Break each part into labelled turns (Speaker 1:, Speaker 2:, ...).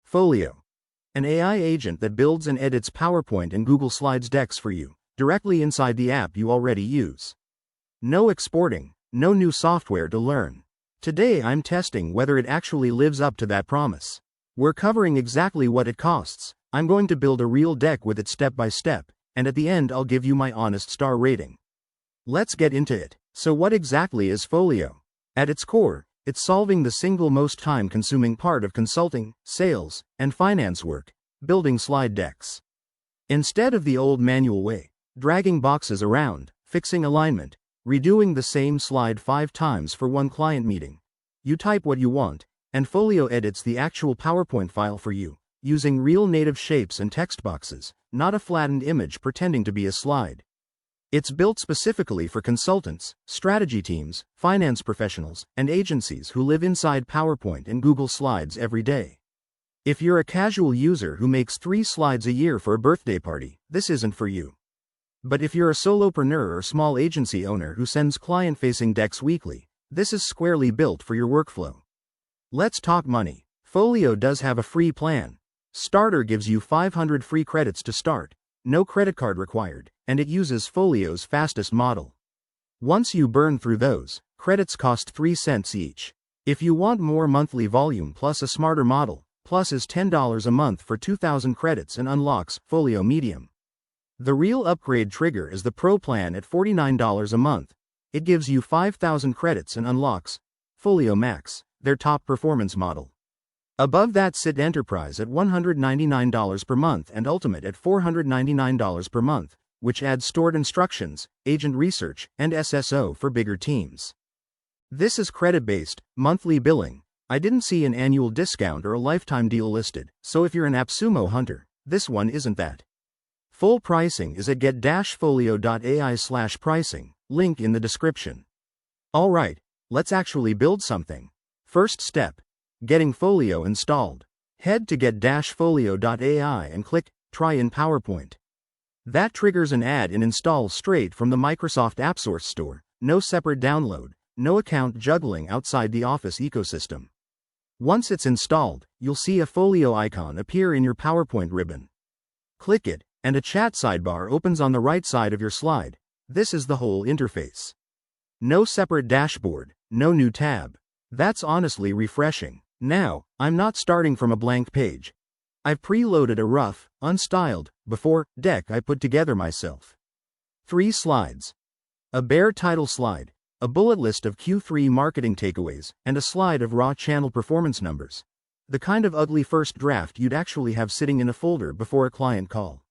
Speaker 1: Folio, an AI agent that builds and edits PowerPoint and Google Slides decks for you, directly inside the app you already use. No exporting, no new software to learn. Today I'm testing whether it actually lives up to that promise. We're covering exactly what it costs. I'm going to build a real deck with it step by step, and at the end I'll give you my honest star rating. Let's get into it. So what exactly is Folio? At its core, it's solving the single most time-consuming part of consulting, sales, and finance work, building slide decks. Instead of the old manual way, dragging boxes around, fixing alignment, redoing the same slide 5 times for one client meeting, you type what you want, and Folio edits the actual PowerPoint file for you, using real native shapes and text boxes, not a flattened image pretending to be a slide. It's built specifically for consultants, strategy teams, finance professionals, and agencies who live inside PowerPoint and Google Slides every day. If you're a casual user who makes 3 slides a year for a birthday party, this isn't for you. But if you're a solopreneur or small agency owner who sends client-facing decks weekly, this is squarely built for your workflow. Let's talk money. Folio does have a free plan. Starter gives you 500 free credits to start, no credit card required, and it uses Folio's fastest model. Once you burn through those, credits cost 3 cents each. If you want more monthly volume plus a smarter model, Plus is $10 a month for 2,000 credits and unlocks Folio Medium. The real upgrade trigger is the Pro plan at $49 a month. It gives you 5,000 credits and unlocks Folio Max, their top performance model. Above that sit Enterprise at $199 per month and Ultimate at $499 per month, which adds stored instructions, agent research, and SSO for bigger teams. This is credit-based, monthly billing. I didn't see an annual discount or a lifetime deal listed, so if you're an AppSumo hunter, this one isn't that. Full pricing is at get-folio.ai/pricing, link in the description. Alright, let's actually build something. First step, getting Folio installed. Head to get-folio.ai and click Try in PowerPoint. That triggers an add and install straight from the Microsoft AppSource store, no separate download, no account juggling outside the Office ecosystem. Once it's installed, you'll see a Folio icon appear in your PowerPoint ribbon. Click it, and a chat sidebar opens on the right side of your slide. This is the whole interface. No separate dashboard, no new tab. That's honestly refreshing. Now, I'm not starting from a blank page. I've preloaded a rough, unstyled, before deck I put together myself. 3 slides. A bare title slide, a bullet list of Q3 marketing takeaways, and a slide of raw channel performance numbers. The kind of ugly first draft you'd actually have sitting in a folder before a client call.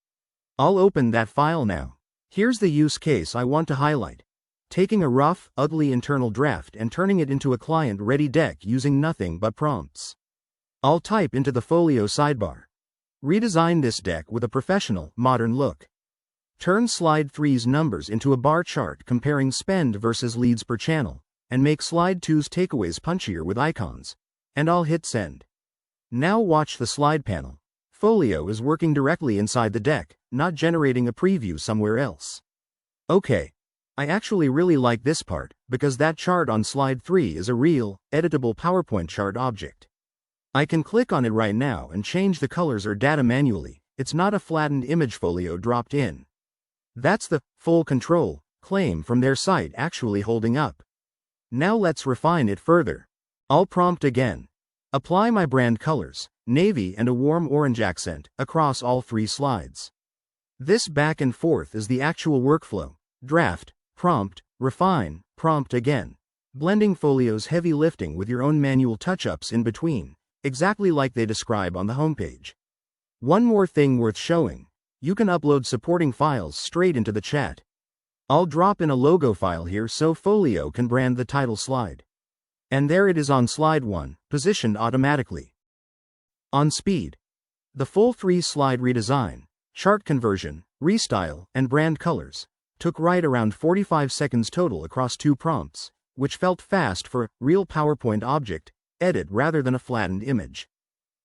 Speaker 1: I'll open that file now. Here's the use case I want to highlight. Taking a rough, ugly internal draft and turning it into a client-ready deck using nothing but prompts. I'll type into the Folio sidebar. Redesign this deck with a professional, modern look. Turn slide 3's numbers into a bar chart comparing spend versus leads per channel, and make slide 2's takeaways punchier with icons. And I'll hit send. Now watch the slide panel. Folio is working directly inside the deck, not generating a preview somewhere else. Okay. I actually really like this part, because that chart on slide 3 is a real, editable PowerPoint chart object. I can click on it right now and change the colors or data manually. It's not a flattened image Folio dropped in. That's the full control claim from their site actually holding up. Now let's refine it further. I'll prompt again. Apply my brand colors, navy and a warm orange accent, across all 3 slides. This back and forth is the actual workflow. Draft, prompt, refine, prompt again. Blending Folio's heavy lifting with your own manual touch-ups in between, exactly like they describe on the homepage. One more thing worth showing. You can upload supporting files straight into the chat. I'll drop in a logo file here so Folio can brand the title slide. And there it is on slide 1, positioned automatically. On speed. The full 3-slide redesign, chart conversion, restyle, and brand colors took right around 45 seconds total across 2 prompts, which felt fast for a real PowerPoint object edit rather than a flattened image.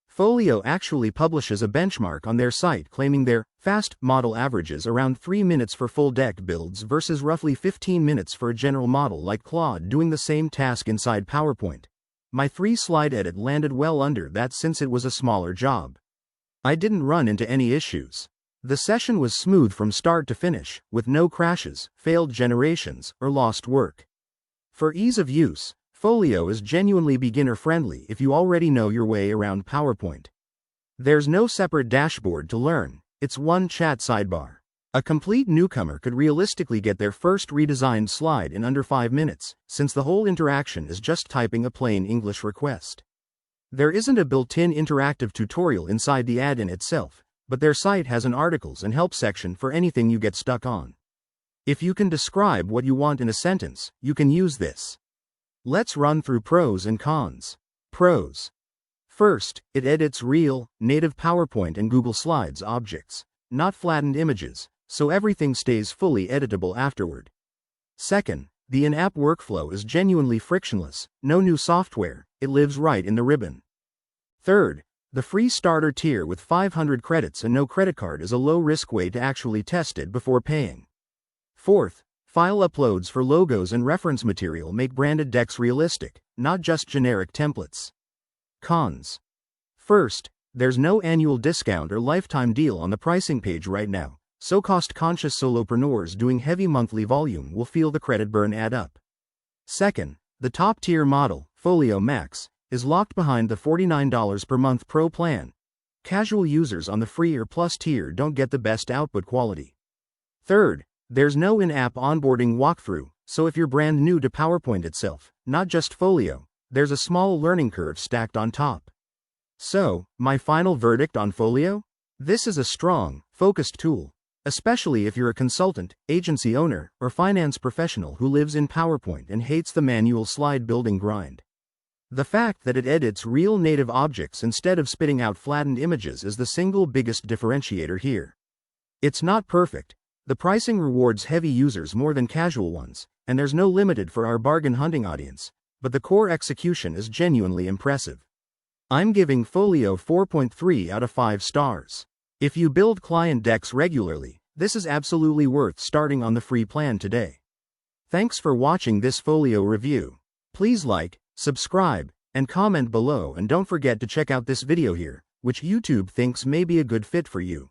Speaker 1: Folio actually publishes a benchmark on their site claiming their fast model averages around 3 minutes for full deck builds versus roughly 15 minutes for a general model like Claude doing the same task inside PowerPoint. My 3-slide edit landed well under that since it was a smaller job. I didn't run into any issues. The session was smooth from start to finish, with no crashes, failed generations, or lost work. For ease of use, Folio is genuinely beginner-friendly if you already know your way around PowerPoint. There's no separate dashboard to learn, it's one chat sidebar. A complete newcomer could realistically get their first redesigned slide in under 5 minutes, since the whole interaction is just typing a plain English request. There isn't a built-in interactive tutorial inside the add-in itself, but their site has an articles and help section for anything you get stuck on. If you can describe what you want in a sentence, you can use this. Let's run through pros and cons. Pros. First, it edits real, native PowerPoint and Google Slides objects, not flattened images, so everything stays fully editable afterward. Second, the in-app workflow is genuinely frictionless, no new software, it lives right in the ribbon. Third, the free starter tier with 500 credits and no credit card is a low-risk way to actually test it before paying. Fourth, file uploads for logos and reference material make branded decks realistic, not just generic templates. Cons. First, there's no annual discount or lifetime deal on the pricing page right now, so cost-conscious solopreneurs doing heavy monthly volume will feel the credit burn add up. Second, the top-tier model, Folio Max, is locked behind the $49 per month Pro plan. Casual users on the free or Plus tier don't get the best output quality. Third, there's no in-app onboarding walkthrough, so if you're brand new to PowerPoint itself, not just Folio, there's a small learning curve stacked on top. So, my final verdict on Folio? This is a strong, focused tool, especially if you're a consultant, agency owner, or finance professional who lives in PowerPoint and hates the manual slide building grind. The fact that it edits real native objects instead of spitting out flattened images is the single biggest differentiator here. It's not perfect. The pricing rewards heavy users more than casual ones, and there's no limited for our bargain hunting audience, but the core execution is genuinely impressive. I'm giving Folio 4.3 out of 5 stars. If you build client decks regularly, this is absolutely worth starting on the free plan today. Thanks for watching this Folio review. Please like, subscribe, and comment below, and don't forget to check out this video here, which YouTube thinks may be a good fit for you.